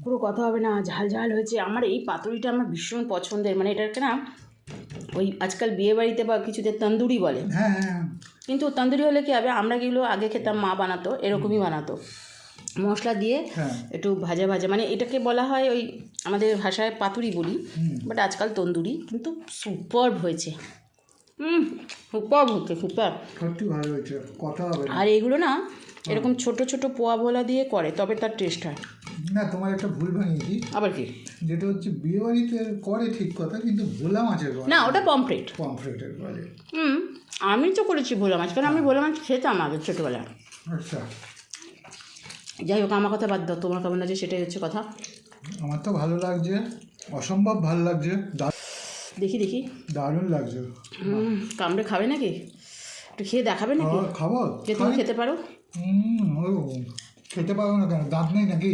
পুরো কথা হবে না, ঝাল ঝাল হয়েছে। আমার এই পাতুরিটা আমার ভীষণ পছন্দের, মানে এটাকে না ওই আজকাল বিয়ে বাড়িতে বা কিছুতে তন্দুরি বলে। হ্যাঁ হ্যাঁ কিন্তু তন্দুরি হলে কী হবে, আমরা যেগুলো আগে খেতাম মা বানাতো এরকমই বানাতো, মশলা দিয়ে হ্যাঁ একটু ভাজা ভাজা, মানে এটাকে বলা হয় ওই আমাদের ভাষায় পাতুরি বলি, বাট আজকাল তন্দুরি। কিন্তু সুপারব হয়েছে, সুপারব হচ্ছে, সুপার। সত্যি ভালো হয়েছে, কথা হবে না। আর এগুলো না এরকম ছোট ছোট পোয়া ভোলা দিয়ে করে, তবে তার টেস্ট হয়। না, তোমার একটা ভুল ভাঙিয়েছি, আবার কি? যেটা হচ্ছে বিয়ে বাড়িতে করে ঠিক কথা, কিন্তু ভোলা মাছের করে না, ওটা পমফ্রেট। পমফ্রেটের করে। আমি তো করেছি ভোলা মাছ, কারণ আমি ভোলা মাছ খেতাম আগে ছোটোবেলায়। আচ্ছা, যাই হোক, আমার কথা বাদ দাও, তোমার কেমন লাগছে সেটাই হচ্ছে কথা। আমার তো ভালো লাগছে, অসম্ভব ভালো লাগছে, দেখি দেখি, দারুণ লাগছে। কামড়ে খাবে নাকি? একটু খেয়ে দেখাবে নাকি খাবো, যে তুমি খেতে পারো? খেতে পারবো না কেন, দাঁত নেই নাকি?